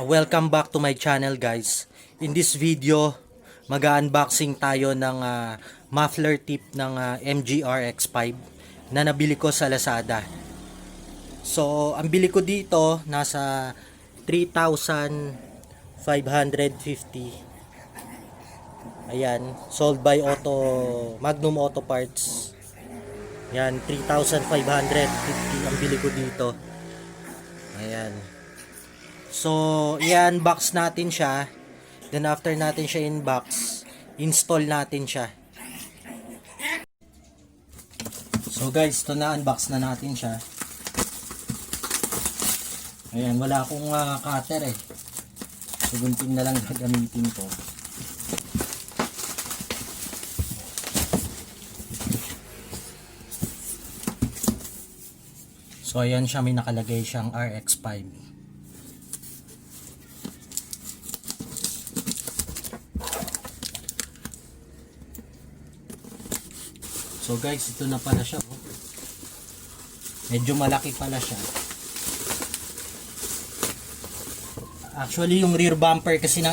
Welcome back to my channel, guys. In this video, mag-unboxing tayo ng muffler tip ng MG RX5 na nabili ko sa Lazada. So, ang bili ko dito nasa 3,550. Ayan, sold by Magnum Auto Parts. Yan, 3,550 ang bili ko dito. Ayan. So, i-unbox natin siya. Then after natin siya inbox, install natin siya. So guys, ito na, unbox na natin siya. Ayan, wala akong cutter eh. So, gunting na lang gagamitin ko. So, ayan siya, may nakalagay siyang RX5. So guys, ito na pala siya. Oh. Medyo malaki pala siya. Actually, yung rear bumper kasi ng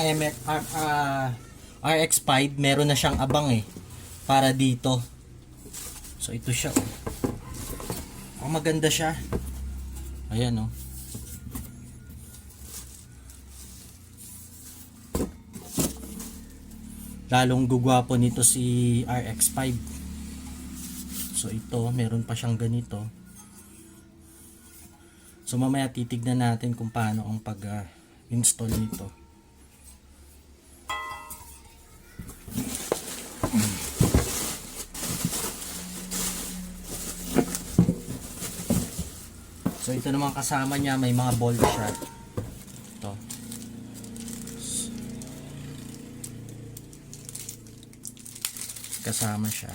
RX5, meron na siyang abang eh. Para dito. So ito siya. Oh, maganda siya. Ayan oh. Lalong gugwapo nito si RX5. So ito, meron pa siyang ganito. So mamaya titignan natin kung paano ang pag-install nito. So ito naman kasama niya, may mga bolt siya. Ito. Kasama siya.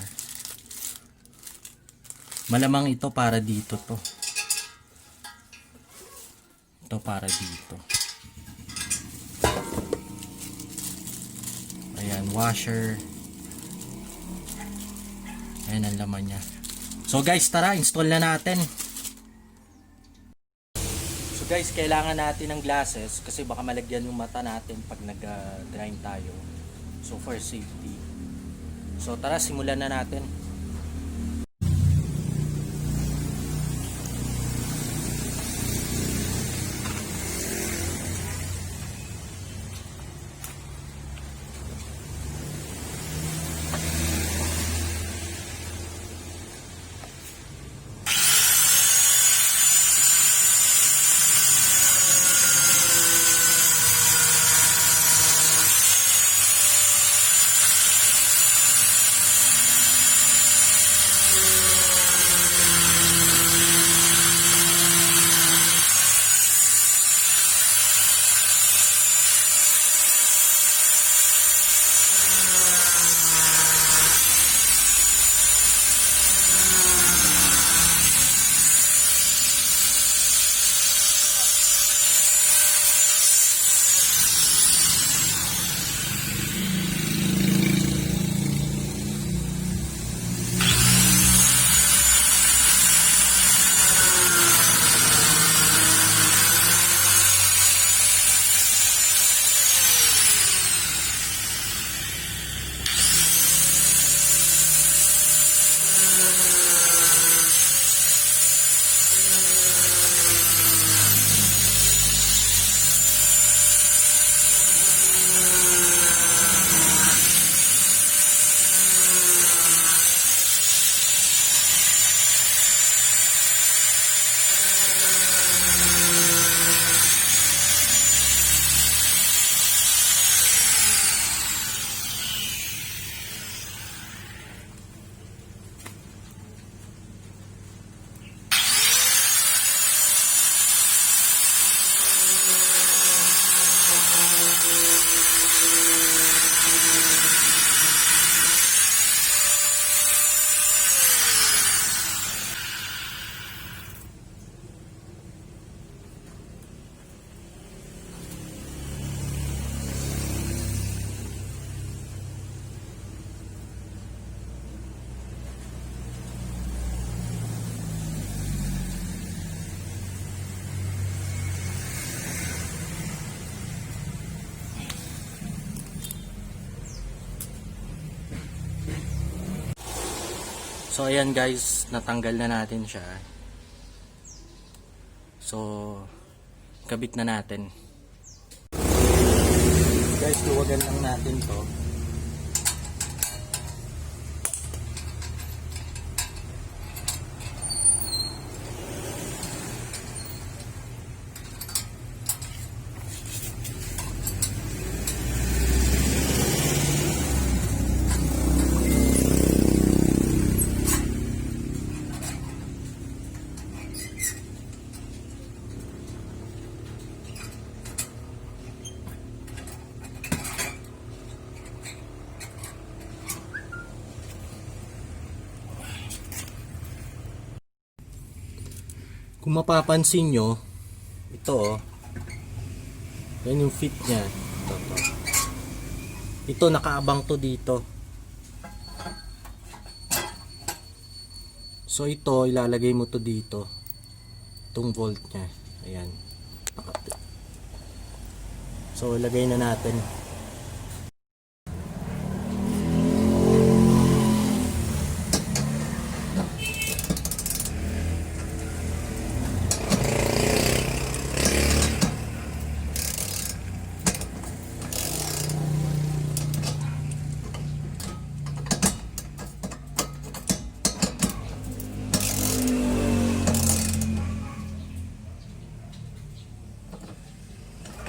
Malamang ito para dito to. Ito para dito. Ayan, washer. Ayan ang laman niya. So guys, tara, install na natin. So guys, kailangan natin ng glasses kasi baka malagyan yung mata natin pag nag-grind tayo. So for safety. So tara, simulan na natin. So ayan guys, natanggal na natin siya. So kabit na natin. Guys, luwagan lang natin to. Kung mapapansin nyo, ito yan yung fit nya. Ito nakaabang to dito. So ito ilalagay mo to dito. Itong volt nya. Ayan. So ilagay na natin.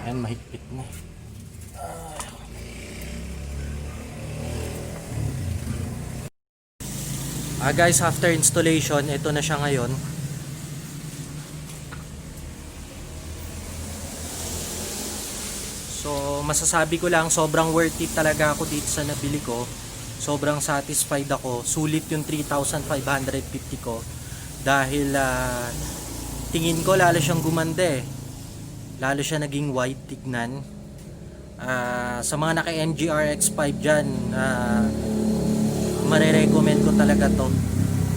Ayan, mahigpit na. Guys, after installation, ito na siya ngayon. So, masasabi ko lang, sobrang worth it talaga ako dito sa nabili ko. Sobrang satisfied ako. Sulit yung 3,550 ko. Dahil, tingin ko lalo siyang gumanda eh. Lalo siya naging wide tignan. Sa mga naka MG RX5 dyan, marirecommend ko talaga to.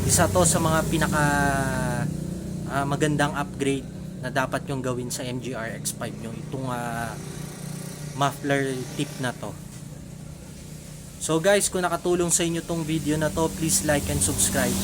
Isa to sa mga pinaka magandang upgrade na dapat yung gawin sa MG RX5 yung itong muffler tip na to. So guys, kung nakatulong sa inyo tong video na to, please like and subscribe.